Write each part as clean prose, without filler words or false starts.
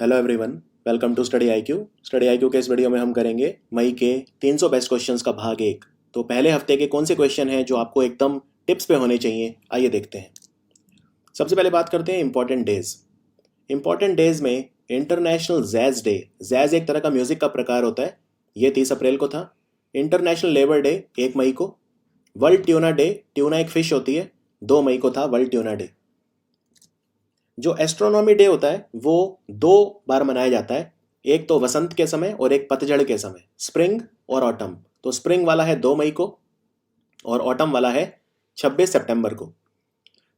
Hello everyone, welcome to study I Q. Study I Q के इस video में हम करेंगे मई के 300 बेस्ट क्वेश्चंस का भाग 1। तो पहले हफ्ते के कौन से क्वेश्चन हैं जो आपको एकदम टिप्स पे होने चाहिए, आइए देखते हैं। सबसे पहले बात करते हैं इंपॉर्टेंट डेज। इंपॉर्टेंट डेज में इंटरनेशनल जैज डे। जैज एक तरह का म्यूजिक का प्रकार होता है, ये 30 अप्रैल को था। इंटरनेशनल लेबर डे 1 मई को। वर्ल्ड ट्यूना डे, ट्यूना एक फिश होती है, 2 मई को था वर्ल्ड ट्यूना डे। जो एस्ट्रोनॉमी डे होता है वो 2 बार मनाया जाता है, एक तो वसंत के समय और एक पतझड़ के समय, स्प्रिंग और ऑटम। तो स्प्रिंग वाला है 2 मई को और ऑटम वाला है 26 सितंबर को।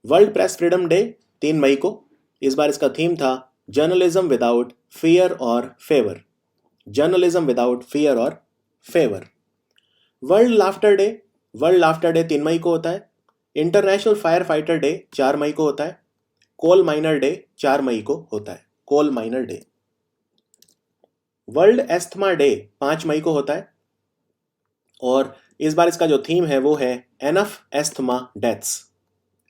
वर्ल्ड प्रेस फ्रीडम डे 3 मई को। इस बार इसका थीम था जर्नलिज्म विदाउट फियर और फेवर। जर्नलिज्म विदाउट फियर और फेवर। वर्ल्ड लाफ्टर डे 3 मई को होता है। इंटरनेशनल फायर फाइटर डे 4 मई को होता है। कोल माइनर डे 4 मई को होता है, coal miner day. World asthma day 5 मई को होता है और इस बार इसका जो थीम है वो है enough asthma deaths.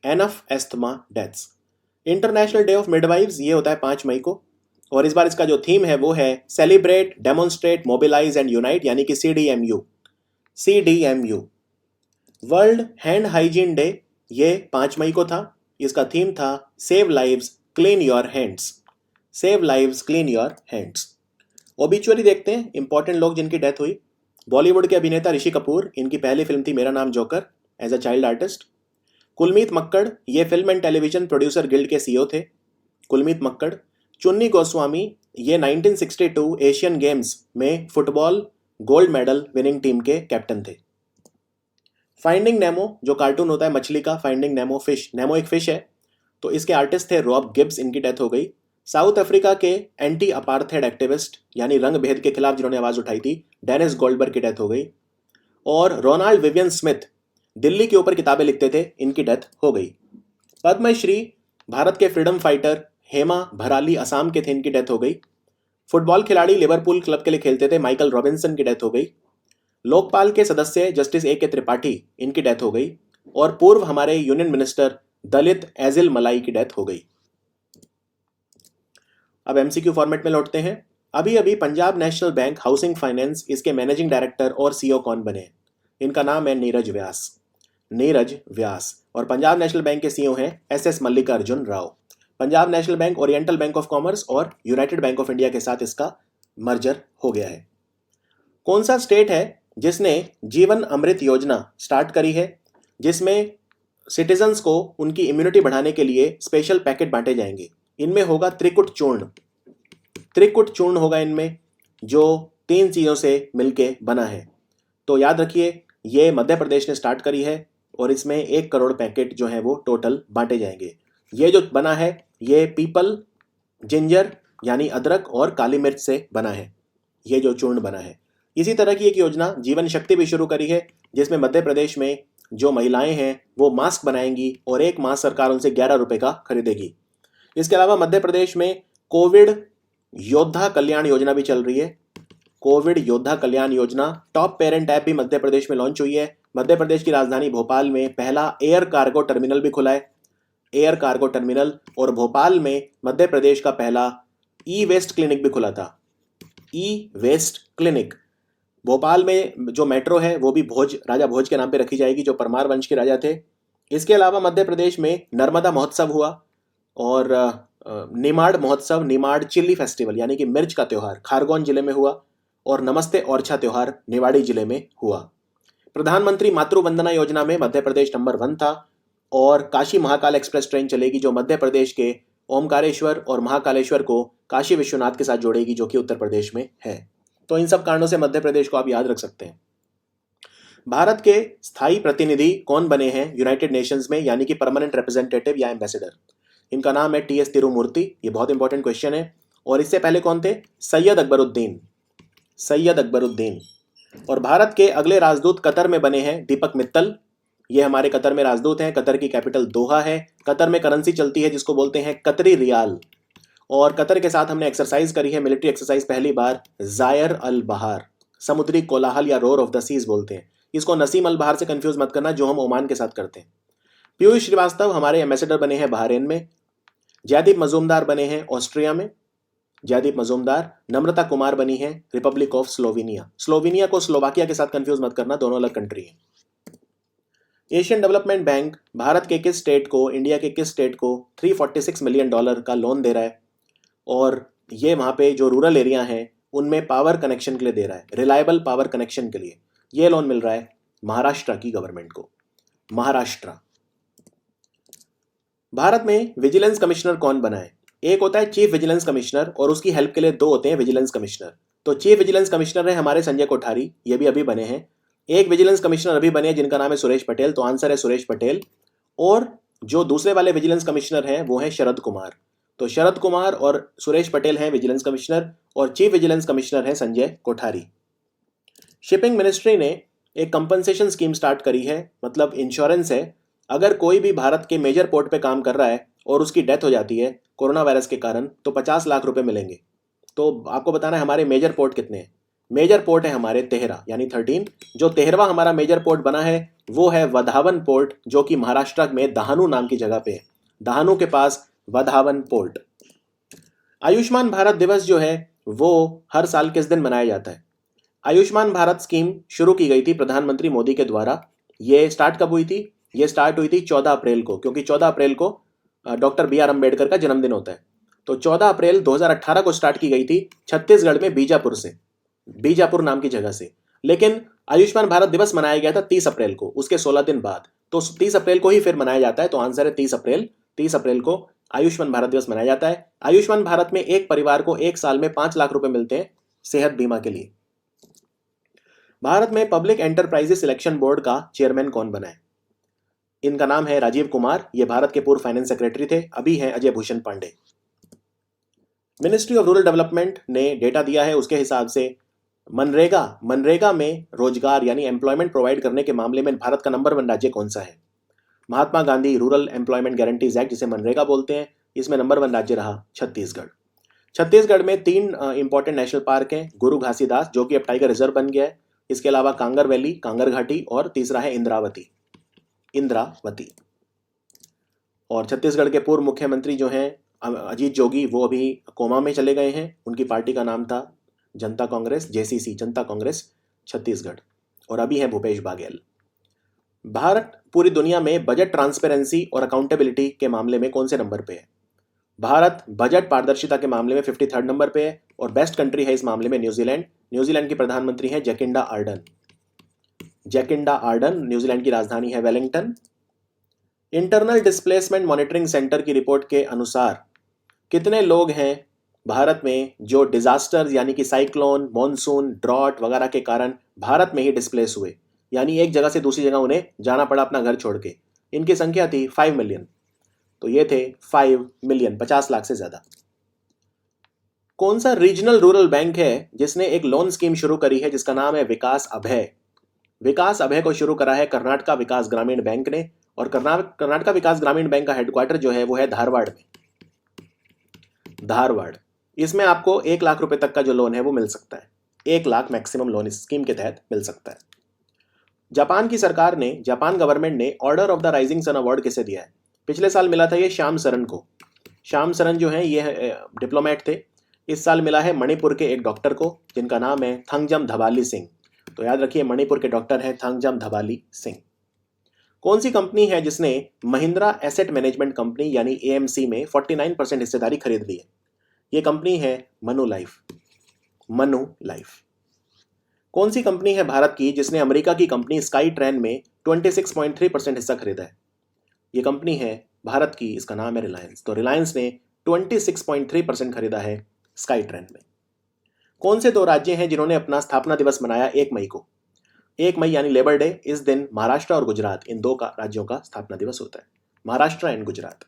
Enough asthma deaths. International day of midwives ये होता है 5 मई को और इस बार इसका जो थीम है वो है celebrate, demonstrate, mobilise and unite, यानी कि CDMU। CDMU। World hand hygiene day ये 5 मई को था। इसका थीम था save lives clean your hands. Save lives clean your hands. Obituary देखते हैं, इंपॉर्टेंट लोग जिनकी डेथ हुई। बॉलीवुड के अभिनेता ऋषि कपूर, इनकी पहली फिल्म थी Mera Naam Joker, as a child artist. Kulmeet Makkar, ये film and television producer guild के CEO थे, कुलमीत मक्कड़। चुन्नी गोस्वामी, ये 1962 एशियन गेम्स में football gold medal winning team के कैप्टन थे। फाइंडिंग नेमो, जो कार्टून होता है मछली का, फाइंडिंग नेमो फिश, नेमो एक फिश है, तो इसके आर्टिस्ट थे रॉब गिब्स, इनकी डेथ हो गई। साउथ अफ्रीका के एंटी अपार्थेड एक्टिविस्ट, यानी रंग भेद के खिलाफ जिन्होंने आवाज उठाई थी, डेनिस गोल्डबर्ग की डेथ हो गई। और रोनाल्ड विवियन स्मिथ, दिल्ली के ऊपर किताबें लिखते थे, इनकी डेथ हो गई। पद्मश्री भारत के फ्रीडम फाइटर हेमा भराली असम के थे, इनकी डेथ हो गई। फुटबॉल खिलाड़ी लिवरपूल क्लब के लिए खेलते थे, माइकल रॉबिन्सन की डेथ हो गई। लोकपाल के सदस्य जस्टिस A.K. त्रिपाठी, इनकी डेथ हो गई। और पूर्व हमारे यूनियन मिनिस्टर दलित एजिल मलाई की डेथ हो गई। अब MCQ फॉर्मेट में लौटते हैं। अभी अभी Punjab national bank housing finance, इसके मैनेजिंग डायरेक्टर और CEO कौन बने? इनका नाम है नीरज व्यास। नीरज व्यास। और पंजाब नेशनल बैंक के CEO हैं SS Mallikarjun Rao. Punjab national bank oriental bank of commerce और यूनाइटेड बैंक ऑफ इंडिया के साथ इसका मर्जर हो गया है। कौन सा स्टेट है जिसने जीवन अमृत योजना स्टार्ट करी है, जिसमें सिटीजन्स को उनकी इम्यूनिटी बढ़ाने के लिए स्पेशल पैकेट बांटे जाएंगे? इनमें होगा त्रिकुट चूर्ण। त्रिकुट चूर्ण होगा इनमें, जो 3 चीज़ों से मिलके बना है। तो याद रखिए, ये मध्य प्रदेश ने स्टार्ट करी है और इसमें 1 करोड़ पैकेट जो है वो टोटल बांटे जाएंगे। ये जो बना है ये पीपल, जिंजर यानी अदरक और काली मिर्च से बना है, ये जो चूर्ण बना है। इसी तरह की एक योजना जीवन शक्ति भी शुरू करी है, जिसमें मध्य प्रदेश में जो महिलाएं हैं वो मास्क बनाएंगी और एक मास्क सरकार उनसे 11 रुपए का खरीदेगी। इसके अलावा मध्य प्रदेश में कोविड योद्धा कल्याण योजना भी चल रही है। कोविड योद्धा Kalyan Yojana. Top parent app भी मध्य प्रदेश में लॉन्च हुई है। मध्य प्रदेश की राजधानी भोपाल में पहला एयर कार्गो टर्मिनल भी खुला है, एयर कार्गो टर्मिनल। और भोपाल में मध्य प्रदेश का पहला ई-वेस्ट क्लिनिक भी खुला था, ई-वेस्ट क्लिनिक। भोपाल में जो मेट्रो है वो भी राजा भोज के नाम पे रखी जाएगी, जो परमार वंश के राजा थे। इसके अलावा मध्य प्रदेश में नर्मदा महोत्सव हुआ और निमाड़ महोत्सव, निमाड़ चिल्ली फेस्टिवल यानी कि मिर्च का त्यौहार, खारगोन जिले में हुआ। और नमस्ते ओरछा त्यौहार निवाड़ी जिले में हुआ। प्रधानमंत्री मातृ वंदना योजना में मध्य प्रदेश नंबर 1 था। और काशी महाकाल एक्सप्रेस ट्रेन चलेगी, जो मध्य प्रदेश के ओमकारेश्वर और महाकालेश्वर को काशी विश्वनाथ के साथ जोड़ेगी, जो कि उत्तर प्रदेश में है। तो इन सब कारणों से मध्य प्रदेश को आप याद रख सकते हैं। भारत के स्थायी प्रतिनिधि कौन बने हैं यूनाइटेड नेशंस में, यानी कि परमानेंट रिप्रेजेंटेटिव या एम्बेसडर? इनका नाम है TS तिरुमूर्ति। ये बहुत इंपॉर्टेंट क्वेश्चन है। और इससे पहले कौन थे? सैयद अकबरुद्दीन। सैयद अकबरुद्दीन। और भारत के अगले राजदूत कतर में बने हैं दीपक मित्तल। ये हमारे कतर में राजदूत हैं। कतर की कैपिटल दोहा है। कतर में करेंसी चलती है जिसको बोलते हैं कतरी रियाल। और कतर के साथ हमने एक्सरसाइज करी है, मिलिट्री एक्सरसाइज पहली बार, जायर अल बहार, समुद्री कोलाहल या रोर ऑफ द सीज बोलते हैं। इसको नसीम अल बहार से कंफ्यूज मत करना, जो हम ओमान के साथ करते हैं। पीयूष श्रीवास्तव हमारे एम्बेसडर बने हैं बहरेन में। जयदीप मजूमदार बने हैं ऑस्ट्रिया में। जयदीप मजूमदार। नम्रता कुमार बनी है रिपब्लिक ऑफ स्लोवेनिया। स्लोवेनिया को स्लोवाकिया के साथ कंफ्यूज मत करना, दोनों अलग कंट्री हैं। एशियन डेवलपमेंट बैंक भारत के किस स्टेट को, इंडिया के किस स्टेट को $346 मिलियन का लोन दे रहा है, और ये वहाँ पे जो रूरल एरिया हैं उनमें पावर कनेक्शन के लिए दे रहा है, रिलायबल पावर कनेक्शन के लिए। ये लोन मिल रहा है महाराष्ट्र की गवर्नमेंट को। महाराष्ट्र। भारत में विजिलेंस कमिश्नर कौन बना है? एक होता है चीफ विजिलेंस कमिश्नर और उसकी हेल्प के लिए दो होते हैं विजिलेंस कमिश्नर। तो चीफ विजिलेंस कमिश्नर है हमारे संजय कोठारी, ये भी अभी बने हैं। एक विजिलेंस कमिश्नर अभी बने जिनका नाम है सुरेश पटेल, तो आंसर है सुरेश पटेल। और जो दूसरे वाले विजिलेंस कमिश्नर हैं वो हैं शरद कुमार। तो शरद कुमार और सुरेश पटेल हैं विजिलेंस कमिश्नर और चीफ विजिलेंस कमिश्नर है संजय कोठारी। शिपिंग मिनिस्ट्री ने एक कंपनसेशन स्कीम स्टार्ट करी है, मतलब इंश्योरेंस है। अगर कोई भी भारत के मेजर पोर्ट पे काम कर रहा है और उसकी डेथ हो जाती है कोरोना वायरस के कारण, तो 50 लाख रुपए मिलेंगे। तो आपको बताना है हमारे मेजर पोर्ट कितने हैं। मेजर पोर्ट है हमारे 13 यानी 13। जो 13वां हमारा मेजर पोर्ट बना है वो है वधावन पोर्ट, जो कि महाराष्ट्र में दहानू नाम की जगह पे है। दहानू के पास वधावन पोर्ट। आयुष्मान भारत दिवस जो है वो हर साल किस दिन मनाया जाता है? आयुष्मान भारत स्कीम शुरू की गई थी प्रधानमंत्री मोदी के द्वारा। ये स्टार्ट कब हुई थी? ये स्टार्ट हुई थी 14 अप्रैल को, क्योंकि 14 अप्रैल को डॉक्टर बी आर अम्बेडकर का जन्मदिन होता है। तो 14 अप्रैल 2018 को स्टार्ट की गई थी छत्तीसगढ़ में बीजापुर से, बीजापुर नाम की जगह से। लेकिन आयुष्मान भारत दिवस मनाया गया था 30 अप्रैल को, उसके 16 दिन बाद। तो 30 अप्रैल को ही फिर मनाया जाता है, तो आंसर है 30 अप्रैल। 30 अप्रैल को आयुष्मान भारत दिवस मनाया जाता है। आयुष्मान भारत में एक परिवार को एक साल में 5 लाख रुपए मिलते हैं सेहत बीमा के लिए। भारत में पब्लिक एंटरप्राइजेस सिलेक्शन बोर्ड का चेयरमैन कौन बना है? इनका नाम है राजीव कुमार। ये भारत के पूर्व फाइनेंस सेक्रेटरी थे, अभी हैं Ajay Bhushan Pandey. Ministry of rural development ने डेटा दिया है, उसके हिसाब से मनरेगा में रोजगार यानी एम्प्लॉयमेंट प्रोवाइड करने के मामले में भारत का नंबर 1 राज्य कौन सा है? Mahatma Gandhi rural employment guarantees act, जिसे मनरेगा बोलते हैं, इसमें नंबर 1 राज्य रहा छत्तीसगढ़। छत्तीसगढ़ में 3 इंपॉर्टेंट नेशनल पार्क हैं। गुरु घासीदास जो कि अब टाइगर रिजर्व बन गया है, इसके अलावा कांगर वैली, कांगर घाटी, और तीसरा है इंद्रावती। और छत्तीसगढ़ के पूर्व मुख्यमंत्री जो हैं अजीत जोगी, वो अभी कोमा में चले गए हैं। उनकी पार्टी का नाम था जनता कांग्रेस, जेसीसी, जनता कांग्रेस छत्तीसगढ़, और अभी है भूपेश बाघेल। भारत पूरी दुनिया में बजट ट्रांसपेरेंसी और अकाउंटेबिलिटी के मामले में कौन से नंबर पे है? भारत बजट पारदर्शिता के मामले में 53rd नंबर पे है, और बेस्ट कंट्री है इस मामले में न्यूजीलैंड। न्यूजीलैंड की प्रधानमंत्री है Jacinda Ardern. Jacinda Ardern, New Zealand की राजधानी है Wellington. Internal displacement monitoring centre की रिपोर्ट के अनुसार कितने लोग हैं भारत में जो डिजास्टर्स यानी कि साइक्लोन, मॉनसून, ड्रॉट वगैरह के कारण भारत में ही डिस्प्लेस हुए, यानी एक जगह से दूसरी जगह उन्हें जाना पड़ा अपना घर छोड़ के? इनकी संख्या थी 5 मिलियन। तो ये थे 5 मिलियन, 50 लाख से ज्यादा। कौन सा रीजनल रूरल बैंक है जिसने एक लोन स्कीम शुरू करी है जिसका नाम है विकास अभय? विकास अभय को शुरू करा है कर्नाटका विकास ग्रामीण बैंक ने, और कर्नाटका विकास ग्रामीण बैंक का हेडक्वार्टर जो है वो है धारवाड़ में। धारवाड़। इसमें आपको 1 लाख रुपए तक का जो लोन है वो मिल सकता है। 1 लाख मैक्सिमम लोन इस स्कीम के तहत मिल सकता है। जापान की सरकार ने, जापान गवर्नमेंट ने order of the rising sun award किसे दिया है? पिछले साल मिला था ये श्याम सरन को। श्याम सरन जो है ये डिप्लोमेट थे। इस साल मिला है मणिपुर के एक डॉक्टर को जिनका नाम है थंगजम धबाली सिंह। तो याद रखिए मणिपुर के डॉक्टर हैं थंगजम धबाली सिंह। कौन सी कंपनी है जिसने महिंद्रा एसेट मैनेजमेंट कंपनी यानी एएमसी में 49% हिस्सेदारी खरीद ली है? ये कंपनी है मनु लाइफ। मनु लाइफ। कौन सी कंपनी है भारत की जिसने अमेरिका की कंपनी स्काई ट्रेन में 26.3% हिस्सा खरीदा है? ये कंपनी है भारत की, इसका नाम है रिलायंस। तो रिलायंस ने 26.3% खरीदा है स्काई ट्रेन में। कौन से 2 राज्य हैं जिन्होंने अपना स्थापना दिवस मनाया 1 मई को? 1 मई यानी लेबर डे, इस दिन महाराष्ट्र और गुजरात, इन 2 राज्यों का स्थापना दिवस होता है, Maharashtra and Gujarat.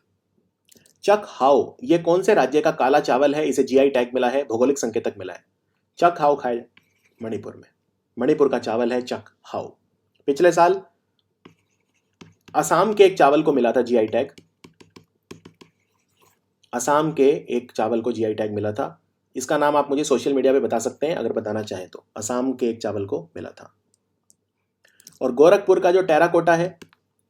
Check how, ये कौन से राज्य का काला चावल है? इसे जीआई टैग मिला है, भौगोलिक संकेतक मिला है। चक हाउ खाए मणिपुर में, मणिपुर का चावल है चक हाउ। पिछले साल असम के एक चावल को मिला था जीआई टैग। असम के एक चावल को जीआई टैग मिला था। इसका नाम आप मुझे सोशल मीडिया पे बता सकते हैं अगर बताना चाहें तो। असम के एक चावल को मिला था। और गोरखपुर का जो टेराकोटा है,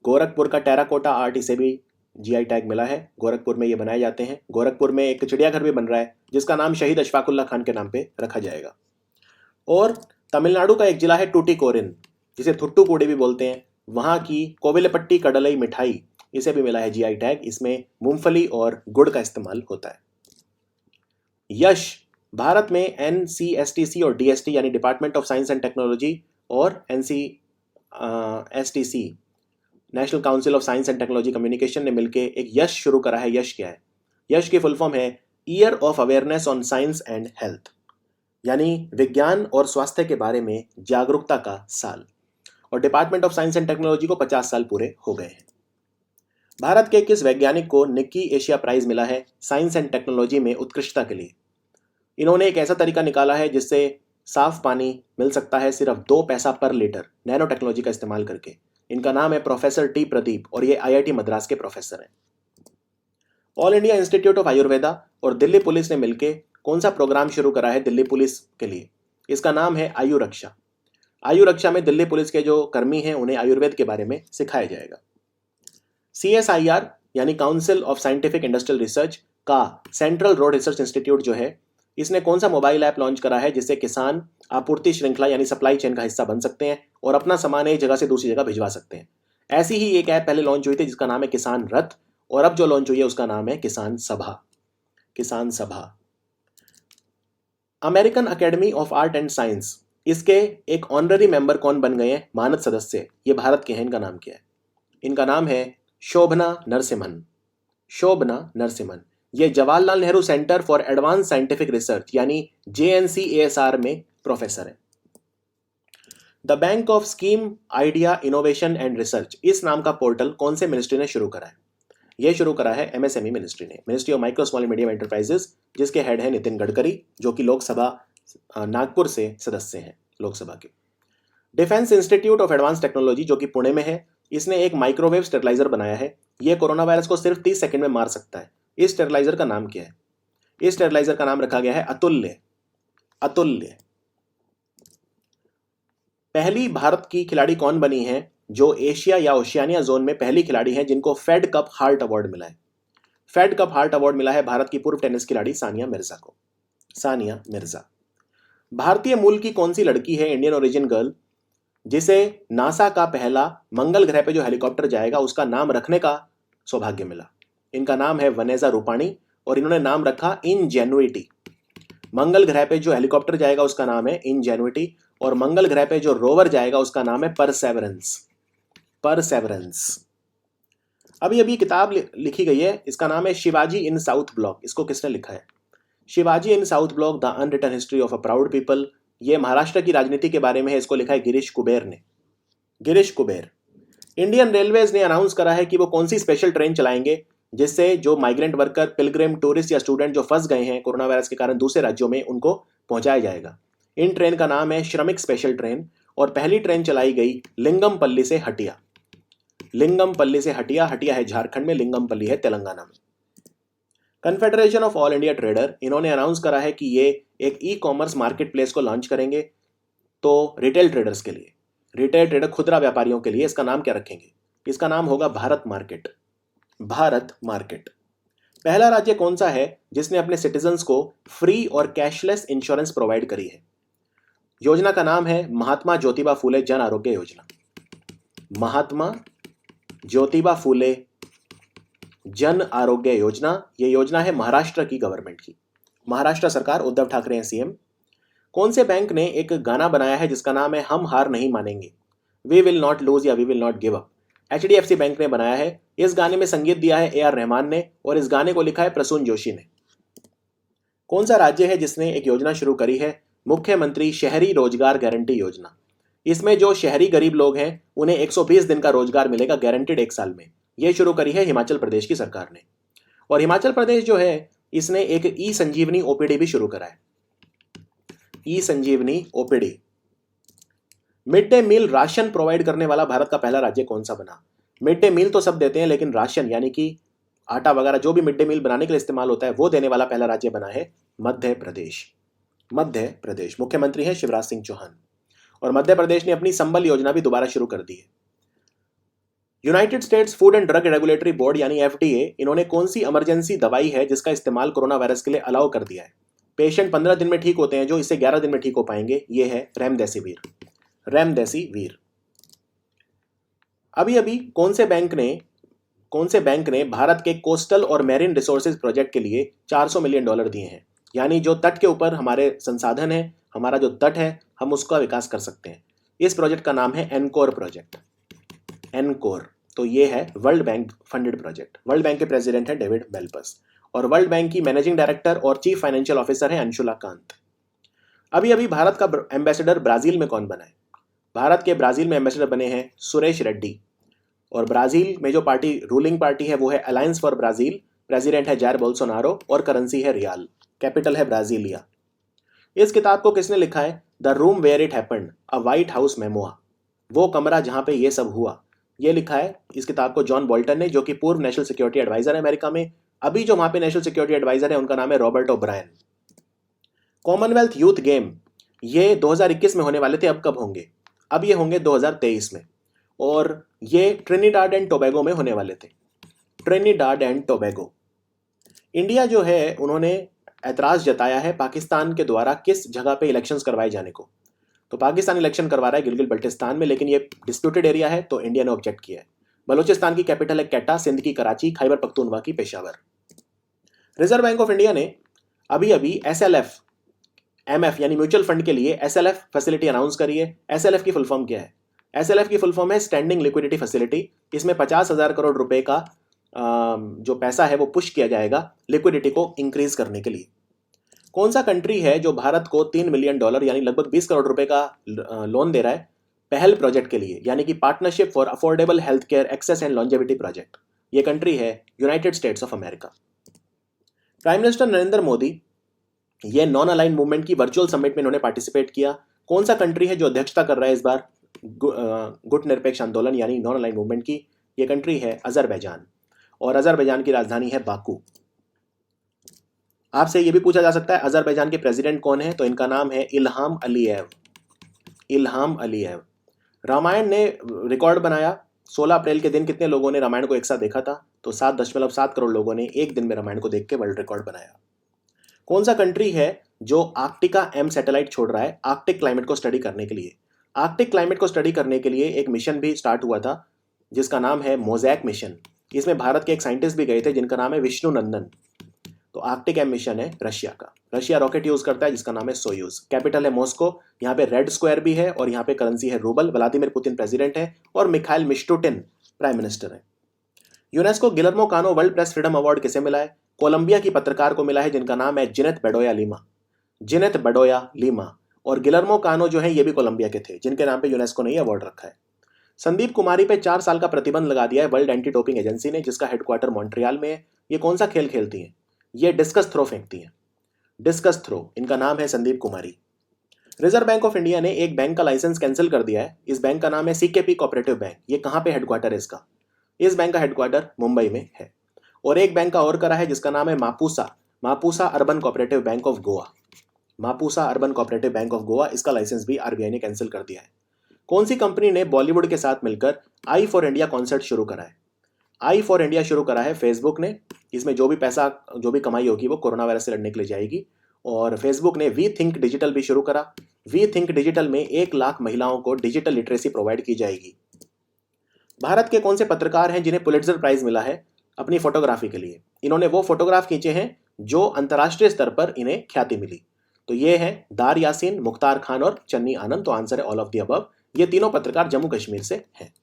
गोरखपुर का टेराकोटा आर्ट, इसे भी जीआई टैग मिला है। गोरखपुर में ये बनाए जाते हैं। गोरखपुर में एक चिड़ियाघर भी बन रहा है जिसका नाम शहीद अशफाकुल्ला खान के नाम पे रखा जाएगा। और तमिलनाडु का एक जिला है टूटीकोरिन, जिसे थुट्टुकुडी भी बोलते हैं, वहां की कोविलपट्टी कडलई मिठाई, इसे भी मिला है जीआई टैग। इसमें मूंगफली और गुड़ का इस्तेमाल होता है। यश, भारत में एनसीएसटीसी और डीएसटी यानी department of science and technology और NCSTC national council of science and technology communication ने मिलकर एक यश शुरू करा है। यश क्या है? यश की फुल फॉर्म है year of awareness on science and health, यानी विज्ञान और स्वास्थ्य के बारे में जागरूकता का साल। और department of science and technology को 50 साल पूरे हो गए हैं। भारत के किस वैज्ञानिक को निक्की एशिया प्राइज मिला है साइंस एंड टेक्नोलॉजी में उत्कृष्टता के लिए? इन्होंने एक ऐसा तरीका निकाला है जिससे साफ पानी मिल सकता है सिर्फ 2 पैसा पर लीटर, नैनो टेक्नोलॉजी का इस्तेमाल करके। इनका नाम है प्रोफेसर टी प्रदीप और ये आईआईटी मद्रास के प्रोफेसर हैं। All India institute of Ayurveda और दिल्ली पुलिस ने मिलकर कौन सा प्रोग्राम शुरू करा है दिल्ली पुलिस के लिए? इसका नाम है आयु रक्षा। आयु रक्षा में दिल्ली पुलिस के जो कर्मी हैं उन्हें आयुर्वेद के बारे में सिखाया जाएगा। CSIR यानी council of scientific industrial research का सेंट्रल रोड रिसर्च इंस्टीट्यूट जो है, इसने कौन सा मोबाइल ऐप लॉन्च करा है जिससे किसान आपूर्ति श्रृंखला यानी सप्लाई चेन का हिस्सा बन सकते हैं और अपना सामान एक जगह से दूसरी जगह भिजवा सकते हैं? ऐसी ही एक ऐप पहले लॉन्च हुई थी जिसका नाम है किसान रथ, और अब जो लॉन्च हुई है उसका नाम है किसान सभा। किसान सभा। American academy of art and science, इसके एक ऑनररी मेंबर कौन बन गए हैं? मानद सदस्य। ये भारत के हैं। इनका नाम क्या है? इनका नाम है शोभना नरसिम्हन। शोभना नरसिम्हन। ये Jawaharlal Nehru centre for advance scientific research यानी JNCASR में प्रोफेसर है। The bank of scheme idea innovation and research, इस नाम का पोर्टल कौन से मिनिस्ट्री ने शुरू करा है? यह शुरू करा है MSME मिनिस्ट्री ने, ministry of micro small medium enterprises, जिसके हेड है नितिन गडकरी, जो कि लोकसभा नागपुर से सदस्य हैं लोकसभा के। Defence institute of advance technology जो कि पुणे में है, इसने एक माइक्रोवेव स्टेरिलाइजर बनाया है। यह कोरोना वायरस को सिर्फ 30 सेकंड में मार सकता है। इस स्टेरिलाइजर का नाम क्या है? इस स्टेरिलाइजर का नाम रखा गया है अतुल्य। अतुल्य। पहली भारत की खिलाड़ी कौन बनी है जो एशिया या ओशियानिया जोन में पहली खिलाड़ी है जिनको फेड कप हार्ट अवार्ड मिला है? फेड कप हार्ट अवार्ड मिला है भारत की पूर्व टेनिस खिलाड़ी सानिया मिर्जा को। सानिया मिर्जा। भारतीय मूल की कौन सी लड़की है, इंडियन ओरिजिन गर्ल, जिसे नासा का पहला मंगल ग्रह पे जो हेलीकॉप्टर जाएगा उसका नाम रखने का सौभाग्य मिला? इनका नाम है वनेजा रूपाणी और इन्होंने नाम रखा इनजेन्युइटी। मंगल ग्रह पे जो हेलीकॉप्टर जाएगा उसका नाम है इनजेन्युइटी और मंगल ग्रह पे जो रोवर जाएगा उसका नाम है परसेवरेंस। परसेवरेंस। अभी अभी किताब लिखी गई है, इसका नाम है शिवाजी इन साउथ ब्लॉक। इसको किसने लिखा है? Shivaji in south block the unwritten history of a proud people. ये महाराष्ट्र की राजनीति के बारे में है। इसको लिखा है गिरीश कुबेर ने। गिरीश कुबेर। इंडियन रेलवेज ने अनाउंस करा है कि वो कौन सी स्पेशल ट्रेन चलाएंगे जिससे जो माइग्रेंट वर्कर, पिलग्रिम, टूरिस्ट या स्टूडेंट जो फंस गए हैं कोरोना वायरस के कारण दूसरे राज्यों में, उनको पहुंचाया जाएगा। इन ट्रेन का नाम है श्रमिक स्पेशल ट्रेन और पहली ट्रेन चलाई गई लिंगमपल्ली से हटिया। लिंगमपल्ली से हटिया। हटिया है झारखंड में, लिंगमपल्ली है तेलंगाना में। Confederation of all India trader, इन्होंने अनाउंस करा है कि ये एक ई-कॉमर्स मार्केट प्लेस को लॉन्च करेंगे तो रिटेल ट्रेडर्स के लिए, रिटेल ट्रेडर खुदरा व्यापारियों के लिए। इसका नाम क्या रखेंगे? इसका नाम होगा भारत मार्केट। भारत मार्केट। पहला राज्य कौन सा है जिसने अपने सिटीजन्स को फ्री और कैशलेस इंश्योरेंस प्रोवाइड करी है? योजना का नाम है महात्मा ज्योतिबा फूले जन आरोग्य योजना। महात्मा ज्योतिबा फूले जन आरोग्य योजना। यह योजना है महाराष्ट्र की गवर्नमेंट की। महाराष्ट्र सरकार, उद्धव ठाकरे हैं सीएम। कौन से बैंक ने एक गाना बनाया है जिसका नाम है हम हार नहीं मानेंगे, वी विल नॉट लूज या we will not give up? HDFC bank ने बनाया है। इस गाने में संगीत दिया है AR रहमान ने और इस गाने को लिखा है प्रसून जोशी ने। कौन सा राज्य है जिसने एक योजना शुरू करी है मुख्यमंत्री शहरी रोजगार गारंटी योजना? इसमें जो शहरी गरीब लोग हैं उन्हें 120 दिन का रोजगार मिलेगा गारंटेड 1 साल में। यह शुरू करी है हिमाचल प्रदेश की सरकार ने। और हिमाचल प्रदेश जो है इसने एक ई संजीवनी OPD भी शुरू करा है। E Sanjeevani OPD। Mid day meal ration provide करने वाला भारत का पहला राज्य कौन सा बना? मिड डे मील तो सब देते हैं लेकिन राशन यानी कि आटा वगैरह जो भी मिड डे मील बनाने के लिए इस्तेमाल होता है वो देने वाला पहला राज्य बना है मध्य प्रदेश। मध्य प्रदेश। मुख्यमंत्री है शिवराज सिंह चौहान। और मध्य प्रदेश ने अपनी संबल योजना भी दोबारा शुरू कर दी है। United states food and drug regulatory board यानी एफडीए, इन्होंने कौन सी इमरजेंसी दवाई है जिसका इस्तेमाल कोरोना वायरस के लिए अलाउ कर दिया है? पेशेंट 15 दिन में ठीक होते हैं, जो इससे 11 दिन में ठीक हो पाएंगे, ये है रेमडेसिविर। रेमडेसिविर। अभी अभी कौन से बैंक ने भारत के कोस्टल और मैरीन रिसोर्सेज प्रोजेक्ट के लिए $400 मिलियन दिए हैं? यानी जो तट के ऊपर हमारे संसाधन है, हमारा जो तट है, हम उसका विकास कर सकते हैं। इस प्रोजेक्ट का नाम है एनकोर प्रोजेक्ट। एनकोर। तो ये है world bank funded project. World bank के प्रेसिडेंट है डेविड मेल्पस और वर्ल्ड बैंक की मैनेजिंग डायरेक्टर और चीफ फाइनेंशियल ऑफिसर है अंशुला कांत। अभी अभी भारत का एम्बेसडर ब्राजील में कौन बना है? भारत के ब्राजील में एम्बेसडर बने हैं सुरेश रेड्डी। और ब्राजील में जो पार्टी रूलिंग पार्टी है वो है अलायंस फॉर ब्राजील। प्रेसिडेंट है जायर बोल्सोनारो और करेंसी है रियाल। कैपिटल है ब्राजीलिया। इस किताब को किसने लिखा है? The room where it happened, a White House memoir. वो कमरा जहां पे ये सब हुआ, ये लिखा है इस किताब को जॉन बोल्टन ने, जो कि पूर्व नेशनल सिक्योरिटी एडवाइजर है अमेरिका में। अभी जो वहां पे नेशनल सिक्योरिटी एडवाइजर है उनका नाम है Robert O'Brien. Commonwealth youth game ये 2021 में होने वाले थे, अब कब होंगे? अब ये होंगे 2023 में, और ये ट्रिनिडाड एंड टोबैगो में होने वाले थे। Trinidad and Tobago. इंडिया जो है उन्होंने ऐतराज जताया है पाकिस्तान के द्वारा किस जगह पे इलेक्शंस करवाए जाने को। तो पाकिस्तान इलेक्शन करवा रहा है गिलगित बल्टिस्तान में, लेकिन ये डिस्प्यूटेड एरिया है तो इंडिया ने ऑब्जेक्ट किया है। बलूचिस्तान की कैपिटल है क्वेटा, सिंध की कराची, खैबर पख्तूनख्वा की Peshawar. Reserve Bank of India ने अभी अभी SLF MF यानी म्यूचुअल फंड के लिए SLF फैसिलिटी अनाउंस करी है। SLF की फुल फॉर्म क्या है? SLF की फुल फॉर्म है स्टैंडिंग लिक्विडिटी फैसिलिटी। इसमें 50,000 करोड़ रुपए का जो पैसा है वो पुश किया जाएगा लिक्विडिटी को इंक्रीज करने के लिए। कौन सा कंट्री है जो भारत को $3 मिलियन यानी लगभग 20 करोड़ रुपए का लोन दे रहा है पहल प्रोजेक्ट के लिए, यानी कि partnership for affordable health care access and longevity project? ये कंट्री है United States of America. Prime minister Narendra Modi ये नॉन अलाइन मूवमेंट की वर्चुअल समिट में इन्होंने पार्टिसिपेट किया। कौन सा कंट्री है जो अध्यक्षता कर रहा है इस बार गुट निरपेक्ष आंदोलन यानी नॉन अलाइन मूवमेंट की? ये कंट्री है अजरबैजान, और अजरबैजान की राजधानी है बाकू। आपसे ये भी पूछा जा सकता है अजरबैजान के प्रेसिडेंट कौन है? तो इनका नाम है Ilham Aliyev. Ilham Aliyev. Ramayan ने रिकॉर्ड बनाया। 16 अप्रैल के दिन कितने लोगों ने रामायण को एक साथ देखा था? तो 7.7 करोड़ लोगों ने एक दिन में रामायण को देख के वर्ल्ड रिकॉर्ड बनाया। कौन सा कंट्री है जो आर्कटिका M सैटेलाइट छोड़ रहा है आर्कटिक क्लाइमेट को स्टडी करने के लिए? आर्कटिक क्लाइमेट को स्टडी करने के लिए एक मिशन भी स्टार्ट हुआ था जिसका नाम है मोजैक मिशन। इसमें भारत के एक साइंटिस्ट भी गए थे जिनका नाम है विष्णु नंदन। तो आर्कटिक M मिशन है रशिया का। रशिया रॉकेट यूज करता है जिसका नाम है सोयूज। कैपिटल है मॉस्को। यहाँ पे रेड स्क्वायर भी है और यहाँ पे करेंसी है रूबल। व्लादिमीर पुतिन प्रेसिडेंट है और मिखाइल मिशुटिन प्राइम मिनिस्टर है। यूनेस्को गिलर्मो कानो वर्ल्ड प्रेस फ्रीडम अवार्ड किसे मिला है? कोलंबिया की पत्रकार को मिला है जिनका नाम है जिनेत बेडोया लीमा। जिनेत बेडोया लीमा। और गिलर्मो कानो जो है ये भी कोलंबिया के थे जिनके नाम पे यूनेस्को ने अवार्ड रखा है। संदीप कुमारी पे 4 साल का प्रतिबंध लगा दिया है वर्ल्ड एंटी डोपिंग एजेंसी ने, जिसका हेडक्वार्टर मॉन्ट्रियल में है। ये कौन सा खेल खेलती हैं? ये डिस्कस थ्रो फेंकती हैं। Discus throw. इनका नाम है Sandeep Kumari. Reserve Bank of India ने एक बैंक का लाइसेंस कैंसिल कर दिया है। इस बैंक का नाम है CKP कोऑपरेटिव बैंक। ये कहाँ पे हेडक्वार्टर है इसका? इस बैंक का हेडक्वार्टर मुंबई में है। और एक बैंक का और करा है जिसका नाम है Mapusa urban cooperative bank of Goa. Mapusa urban cooperative bank of Goa, इसका लाइसेंस भी RBI ने कैंसिल कर दिया है। कौन सी कंपनी ने बॉलीवुड के साथ मिलकर आई फॉर इंडिया कॉन्सर्ट शुरू करा है? आई फॉर इंडिया शुरू करा है फेसबुक ने। इसमें जो भी कमाई होगी वो कोरोना वायरस से लड़ने के लिए जाएगी। और फेसबुक ने वी थिंक डिजिटल भी शुरू करा। वी थिंक डिजिटल में 1 लाख महिलाओं को डिजिटल लिटरेसी प्रोवाइड की जाएगी। भारत के कौन से पत्रकार हैं जिन्हें पुलिट्जर प्राइज मिला है अपनी फोटोग्राफी के लिए? इन्होंने वो फोटोग्राफ खींचे हैं जो अंतर्राष्ट्रीय स्तर पर इन्हें ख्याति मिली। तो ये है दार यासीन, मुख्तार खान और चन्नी आनंद। तो आंसर है ऑल ऑफ द अबव। ये तीनों पत्रकार जम्मू कश्मीर से हैं।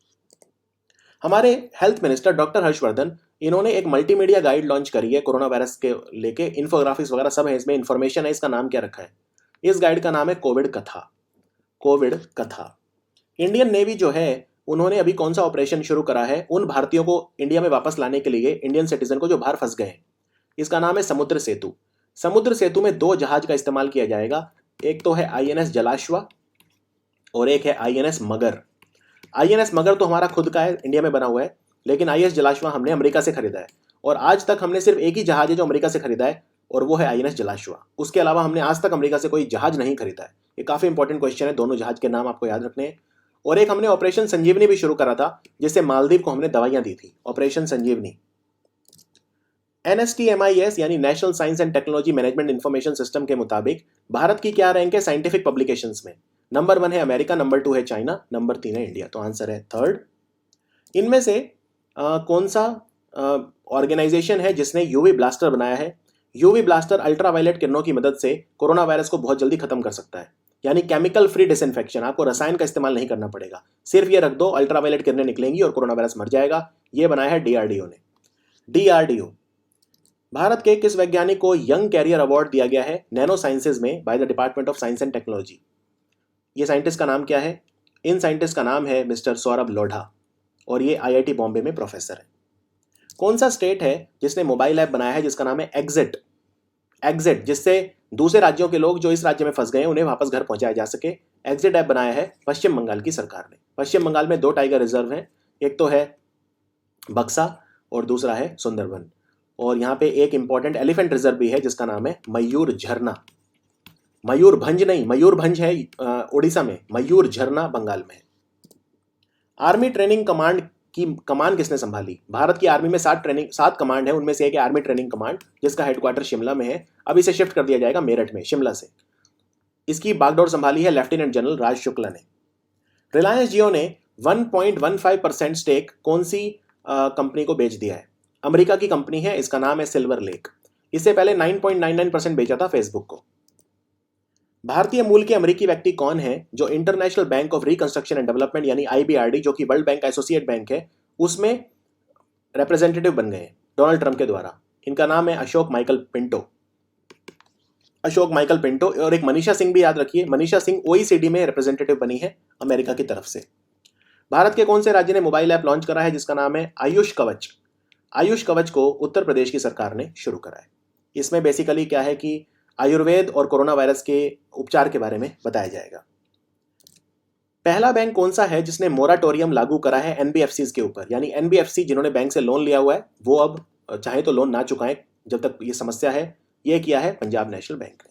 हमारे हेल्थ मिनिस्टर डॉक्टर हर्षवर्धन, इन्होंने एक मल्टीमीडिया गाइड लॉन्च करी है कोरोना वायरस के लेके। इन्फोग्राफिक्स वगैरह सब है इसमें, इंफॉर्मेशन है। इसका नाम क्या रखा है? इस गाइड का नाम है कोविड कथा। कोविड कथा। इंडियन नेवी जो है उन्होंने अभी कौन सा ऑपरेशन शुरू करा है उन भारतीयों को इंडिया में वापस लाने के लिए, इंडियन सिटीजन को जो बाहर फंस गए हैं? इसका नाम है समुद्र सेतु। समुद्र सेतु में 2 जहाज का इस्तेमाल किया जाएगा। एक तो है INS जलाश्वा और एक है INS मगर। INS मगर तो हमारा खुद का है, इंडिया में बना हुआ है, लेकिन INS जलाश्वा हमने अमेरिका से खरीदा है। और आज तक हमने सिर्फ एक ही जहाज है जो अमेरिका से खरीदा है और वो है INS जलाश्वा। उसके अलावा हमने आज तक अमेरिका से कोई जहाज नहीं खरीदा है। ये काफी इंपॉर्टेंट क्वेश्चन है, दोनों जहाज के नाम आपको याद रखने हैं। और एक हमने ऑपरेशन संजीवनी भी शुरू करा था, जिससे मालदीव को हमने दवाइयां दी थी, ऑपरेशन संजीवनी। NSTMIS यानी national science and technology management information system के मुताबिक भारत की क्या रैंक है साइंटिफिक पब्लिकेशंस में? नंबर 1 है अमेरिका, नंबर 2 है चाइना, नंबर 3 है इंडिया। तो आंसर है थर्ड। इनमें से कौन सा ऑर्गेनाइजेशन है जिसने यूवी ब्लास्टर बनाया है? यूवी ब्लास्टर अल्ट्रावायलेट किरणों की मदद से कोरोना वायरस को बहुत जल्दी खत्म कर सकता है, यानी केमिकल फ्री डिसइंफेक्शन। आपको रसायन का इस्तेमाल नहीं करना पड़ेगा, सिर्फ ये रख दो, अल्ट्रावायलेट किरणें निकलेंगी और कोरोना वायरस मर जाएगा। ये बनाया है DRDO ने। DRDO। भारत के किस वैज्ञानिक को यंग कैरियर अवार्ड दिया गया है नैनो साइंसेज में by the department of science and technology? ये साइंटिस्ट का नाम क्या है? इन साइंटिस्ट का नाम है मिस्टर सौरभ लोढ़ा और ये IIT बॉम्बे में प्रोफेसर है। कौन सा स्टेट है जिसने मोबाइल ऐप बनाया है जिसका नाम है एग्जिट? एग्जिट, जिससे दूसरे राज्यों के लोग जो इस राज्य में फंस गए उन्हें वापस घर पहुंचाया जा सके। एग्जिट ऐप बनाया है पश्चिम बंगाल की सरकार ने। पश्चिम बंगाल में 2 टाइगर रिजर्व हैं, एक तो है बक्सा और दूसरा है सुंदरबन। और यहाँ पे एक इंपॉर्टेंट एलिफेंट रिजर्व भी है जिसका नाम है मयूर झरना। मयूरभंज नहीं, मयूरभंज है उड़ीसा में, मयूर झरना बंगाल में है। आर्मी ट्रेनिंग कमांड की कमान किसने संभाली? भारत की आर्मी में 7 कमांड है, उनमें से एक है आर्मी ट्रेनिंग कमांड जिसका हेडक्वार्टर शिमला में है। अब इसे शिफ्ट कर दिया जाएगा मेरठ में, शिमला से। इसकी बागडोर संभाली है लेफ्टिनेंट जनरल राज शुक्ला ने। रिलायंस जियो ने 1.15% स्टेक कौन सी कंपनी को बेच दिया है? अमेरिका की कंपनी है, इसका नाम है सिल्वर लेक। इससे पहले 9.99% बेचा था फेसबुक को। भारतीय मूल के अमेरिकी व्यक्ति कौन है जो international bank of reconstruction and development यानी IBRD, जो कि वर्ल्ड बैंक का एसोसिएट बैंक है, उसमें रिप्रेजेंटेटिव बन गए हैं डोनाल्ड ट्रंप के द्वारा? इनका नाम है Ashok Michael Pinto. Ashok Michael Pinto. और एक मनीषा सिंह भी याद रखिए, मनीषा सिंह OECD में रिप्रेजेंटेटिव बनी है अमेरिका की तरफ से। भारत के कौन से राज्य ने मोबाइल ऐप लॉन्च करा है जिसका नाम है आयुष कवच? आयुष कवच को उत्तर प्रदेश की सरकार ने शुरू करा है। इसमें बेसिकली क्या है कि आयुर्वेद और कोरोना वायरस के उपचार के बारे में बताया जाएगा। पहला बैंक कौन सा है जिसने मोराटोरियम लागू करा है NBFCs के ऊपर? यानी NBFC जिन्होंने बैंक से लोन लिया हुआ है वो अब चाहे तो लोन ना चुकाएं जब तक ये समस्या है। ये किया है पंजाब नेशनल बैंक ने।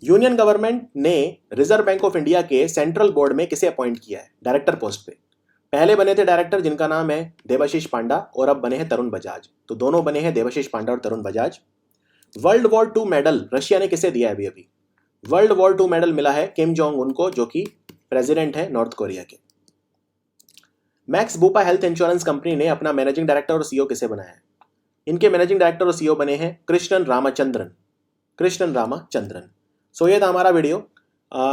यूनियन गवर्नमेंट ने रिजर्व बैंक ऑफ इंडिया के सेंट्रल बोर्ड में किसे अपॉइंट किया है डायरेक्टर पोस्ट पे? पहले बने थे डायरेक्टर जिनका नाम है देवाशीष पांडा और अब बने हैं तरुण बजाज। तो दोनों बने हैं देवाशीष पांडा और Tarun Bajaj. World war 2 medal Russia ने किसे दिया है अभी? वर्ल्ड वॉर 2 मेडल मिला है किम जोंग उन को, जो कि प्रेसिडेंट है नॉर्थ कोरिया के। Max Bupa health insurance company ने अपना मैनेजिंग डायरेक्टर और CEO किसे बनाया है? इनके मैनेजिंग डायरेक्टर और CEO बने हैं कृष्णन रामाचंद्रन। कृष्णन रामाचंद्रन। सो ये था हमारा वीडियो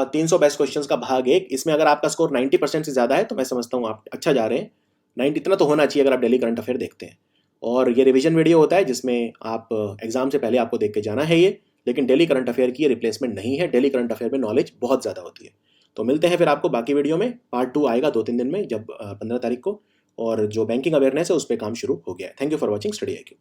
300 बेस्ट क्वेश्चंस का भाग 1। इसमें अगर आपका स्कोर 90% से ज़्यादा है तो मैं समझता हूँ आप अच्छा जा रहे हैं। 90 इतना तो होना चाहिए अगर आप डेली करंट अफेयर देखते हैं। और ये रिवीजन वीडियो होता है जिसमें आप एग्जाम से पहले आपको देख के जाना है ये, लेकिन डेली करंट अफेयर की रिप्लेसमेंट नहीं है। डेली करंट अफेयर में नॉलेज बहुत ज़्यादा होती है। तो मिलते हैं फिर आपको बाकी वीडियो में। पार्ट 2 आएगा 2-3 दिन में, जब 15 तारीख को। और जो बैंकिंग अवेयरनेस है उस पर काम शुरू हो गया है। Thank you for watching study IQ।